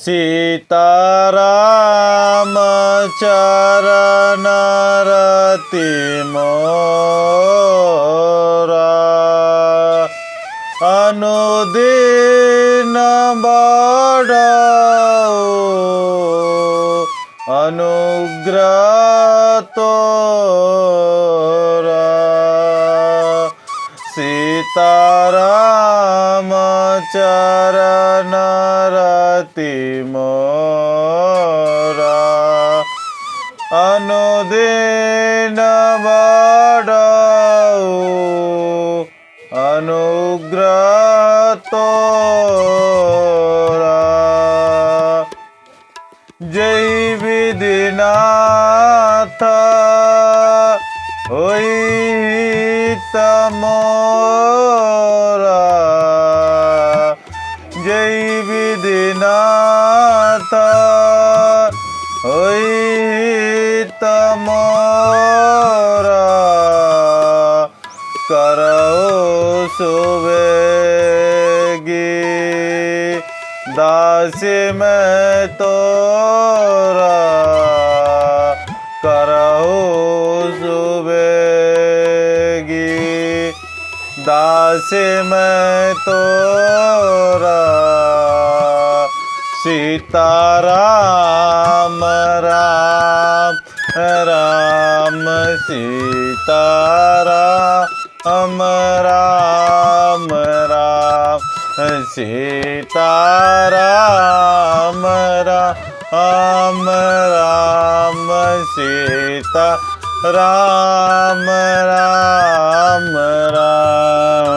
सीताराम चरण रति मोरा, अनुदिन बढ़ाओ अनुग्रह तोरा। सीताराम चरण रति मोरा, अनुदिन बढ़ाओ अनुग्रह तोरा। जय विधिनाथ होई मोरा, जय विधिनाथ होई मोरा। करो सुबेगी दासी में तोरा, करो सुबेगी दासी में तोरा। सीताराम राम राम सीताराम राम राम सीताराम राम राम सीताराम राम राम।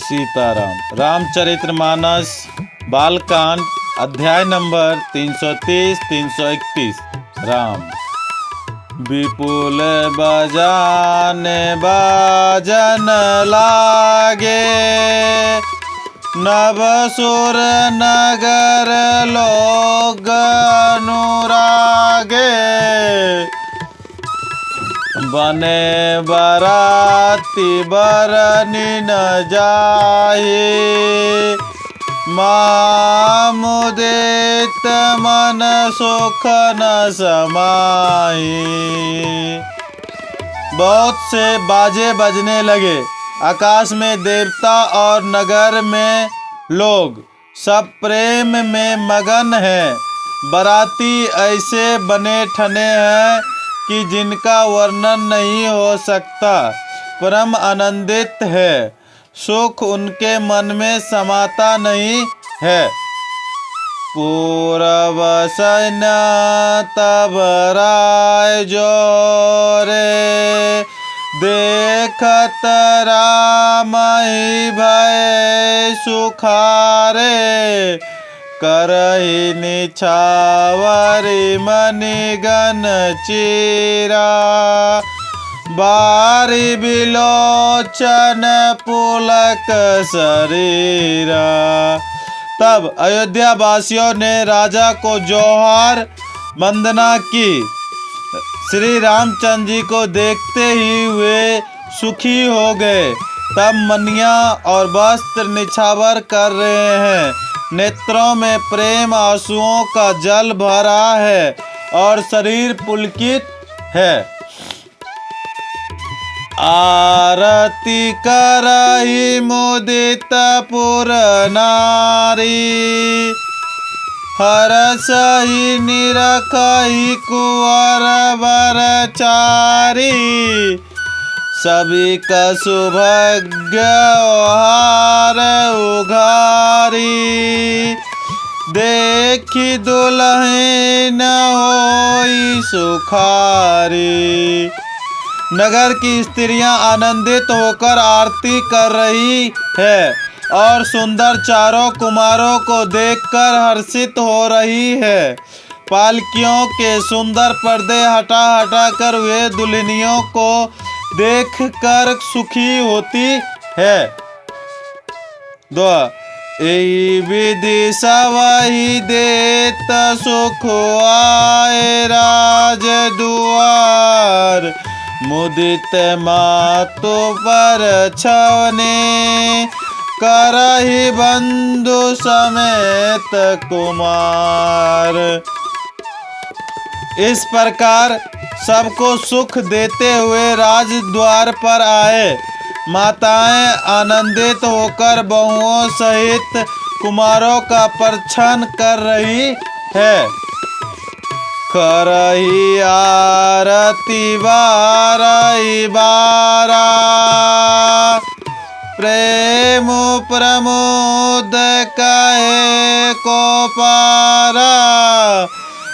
सीताराम रामचरितमानस बालकांड अध्याय नंबर 330-331। राम। विपुल बजाने बाजन लागे, नवसुर नगर लोग अनुरागे। बने बराती बरनी न जाए, मामुदित मन सुख न समाई। बहुत से बाजे बजने लगे, आकाश में देवता और नगर में लोग सब प्रेम में मगन हैं। बराती ऐसे बने ठने हैं कि जिनका वर्णन नहीं हो सकता। परम आनंदित है, सुख उनके मन में समाता नहीं है। पूरब सैन्य तब राय जोरे, देखत राम ही भय सुखारे। करहि निछावरी मणिगण चीरा, बारी बिलोचन पुलक शरीरा। तब अयोध्या वासियों ने राजा को जोहार वंदना की। श्री रामचंद्र जी को देखते ही वे सुखी हो गए। तब मनिया और वस्त्र निछावर कर रहे हैं, नेत्रों में प्रेम आंसुओं का जल भरा है और शरीर पुलकित है। आरती करहि मुदित पुर नारी, हरसहि निरखहि कुंवर बरचारी। सभी का सौभाग्य हार उघारी, देखी दुल्हन होई सुखारी। नगर की स्त्रियां आनंदित होकर आरती कर रही है और सुंदर चारों कुमारों को देखकर हर्षित हो रही है। पालकियों के सुंदर पर्दे हटा हटा कर वे दुल्हनियों को देखकर सुखी होती है। एई विधि सवहि देत सुख आए राज दुआर। मुदित मातु पर छवने करहि बंधु समेत कुमार। इस प्रकार सबको सुख देते हुए राजद्वार पर आए। माताएं आनंदित होकर बहुओं सहित कुमारों का परीक्षण कर रही है। करही आरती बारही बारा प्रेम प्रमोद कहे को पारा।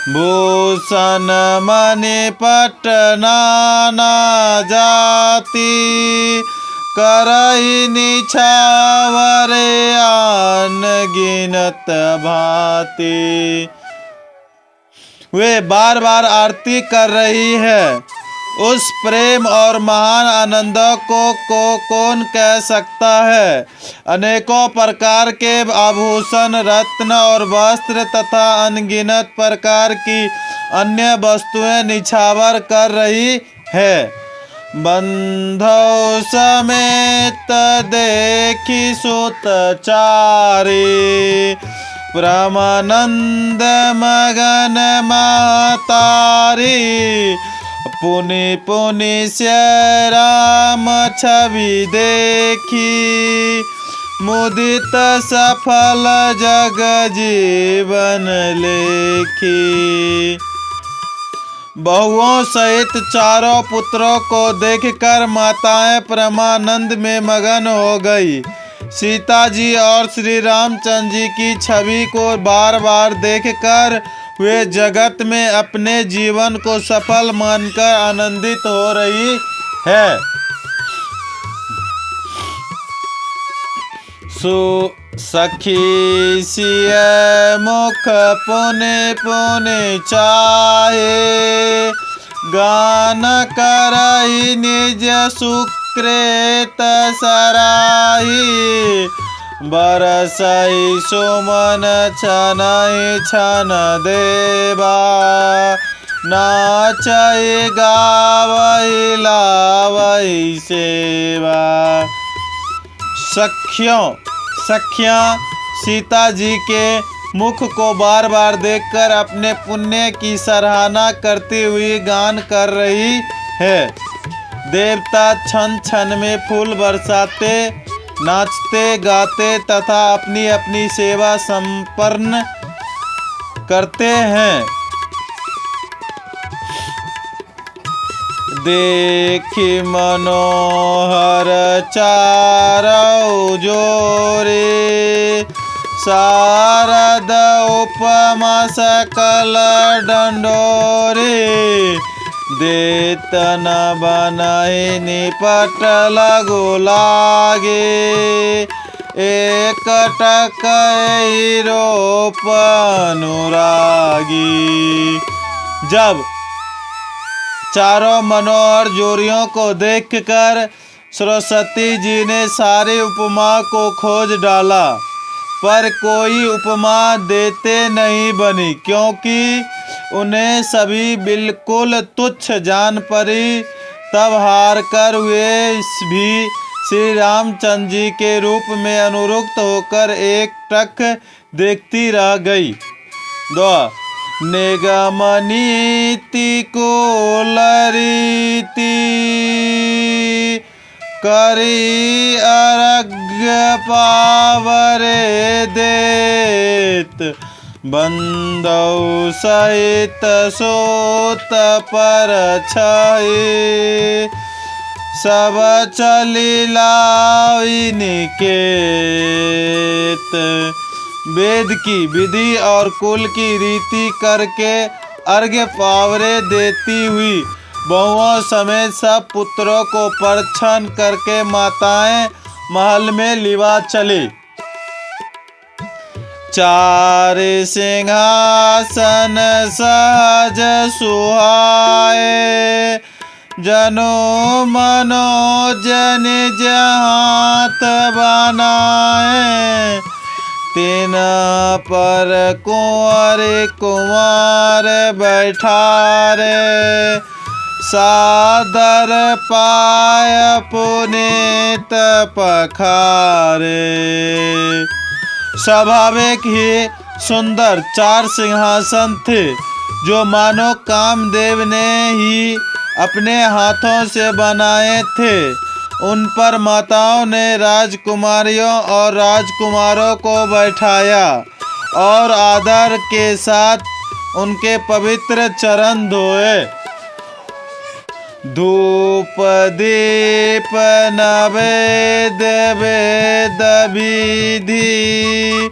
भूषण मणिपट नाना जाति करही निछावर आन गिनत भांति। वे बार बार आरती कर रही है। उस प्रेम और महान आनंद को कौन कह सकता है। अनेकों प्रकार के आभूषण रत्न और वस्त्र तथा अनगिनत प्रकार की अन्य वस्तुएं निछावर कर रही है। बंधो समेत देखी सुत चारी परमानंद मगन मातारी। पुनि पुनि से राम छवि देखी मुदित सफल जग जीवन लेखी। बहुओं सहित चारों पुत्रों को देखकर माताएं परमानंद में मगन हो गई। सीता जी और श्री रामचंद्र जी की छवि को बार बार देखकर वे जगत में अपने जीवन को सफल मानकर आनंदित हो रही है। सखी सिय मुख पुनि पुनि चाहे गान करहि निज सुकृत सराही। बरसई सुमन छनई छन देवा नाचई गावई लावई सेवा। सखियां सीता जी के मुख को बार बार देखकर अपने पुण्य की सराहना करती हुई गान कर रही है। देवता क्षण क्षण में फूल बरसाते नाचते गाते तथा अपनी अपनी सेवा संपन्न करते हैं। देखि मनोहर चारौ जोरे शारद उपमा सकल डंडोरे। देतन बनहि निपट लगु लागे एकटक रूप अनुरागी। जब चारों मनोहर जोड़ियों को देखकर सरस्वती जी ने सारी उपमा को खोज डाला, पर कोई उपमा देते नहीं बनी, क्योंकि उन्हें सभी बिल्कुल तुच्छ जान पड़ी। तब हार कर वे भी श्री रामचंद्र जी के रूप में अनुरक्त होकर एक टक देखती रह गई। दो निगम नीति कुल रीति करी अर्घ्य पावरे देत। बंधु सहित सोत पर छाए सब चली लावी निकेत। वेद की विधि और कुल की रीति करके अर्घ्य पावरे देती हुई बहुओं समेत सब पुत्रों को परछन करके माताएं महल में लिवा चली। चार सिंहासन सहज सुहाए जनो मनोज निज हाथ बनाए। तीन पर कुंवर बैठारे, सादर पाय पुनीत पखारे। स्वाभाविक ही सुंदर 4 सिंहासन थे, जो मानो कामदेव ने ही अपने हाथों से बनाए थे। उन पर माताओं ने राजकुमारियों और राजकुमारों को बैठाया और आदर के साथ उनके पवित्र चरण धोए। धूप दीप नैवेद्य वेद विधि,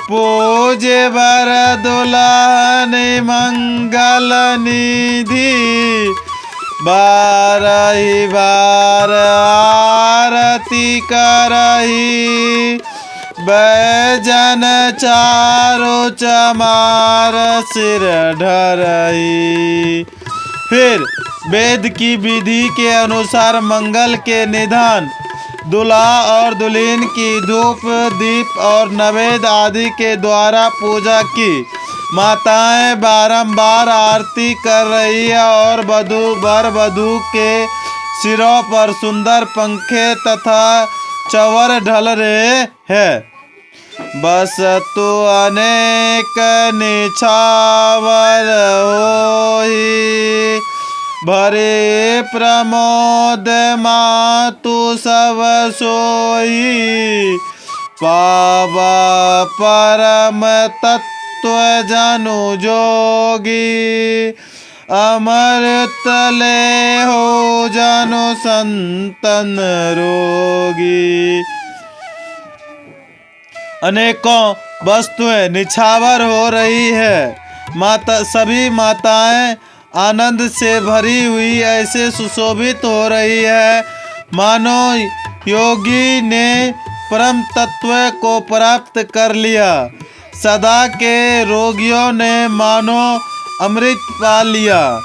पूज्य वर दुल्हन मंगल निधि। बारही बार आरती करही, बैजन चारो चमार सिर ढरही। फिर वेद की विधि के अनुसार मंगल के निधान, दूल्हा और दुल्हन की धूप दीप और नैवेद्य आदि के द्वारा पूजा की। माताएं बारंबार आरती कर रही है और वर वधू के सिरों पर सुंदर पंखे तथा चवर ढल रहे हैं। बस तू अनेक निछावर होई, भरे प्रमोद मातु सब सोई। पावा परम तत्व जनु जोगी, अमृत ले हो जनु संतन रोगी। अनेकों वस्तुएं निछावर हो रही है। सभी माताएं आनंद से भरी हुई ऐसे सुशोभित हो रही है, मानो योगी ने परम तत्व को प्राप्त कर लिया। सदा के रोगियों ने मानो अमृत पा लिया।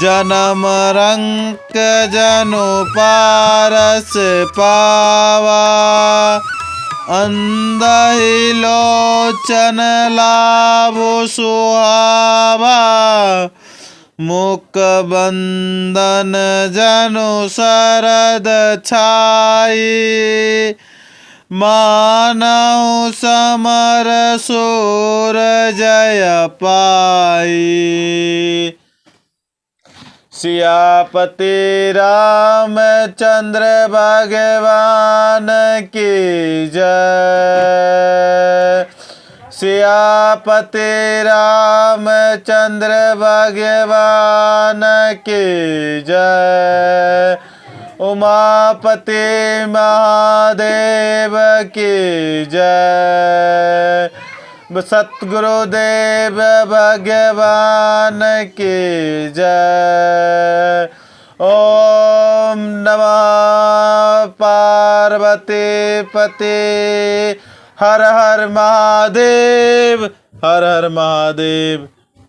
जन्म रंक जनु पारस पावा, अंधहि लोचन लाभो सुहावा। मुख बंदन जनु शरद छाई, मानव समर सूर जय पाई। सियापति रामचंद्र भगवान की जय। सियापति रामचंद्र भगवान की जय। उमापति महादेव की जय। सतगुरुदेव भगवान की जय। ओम नमः पार्वती पते। हर हर महादेव, हर हर महादेव।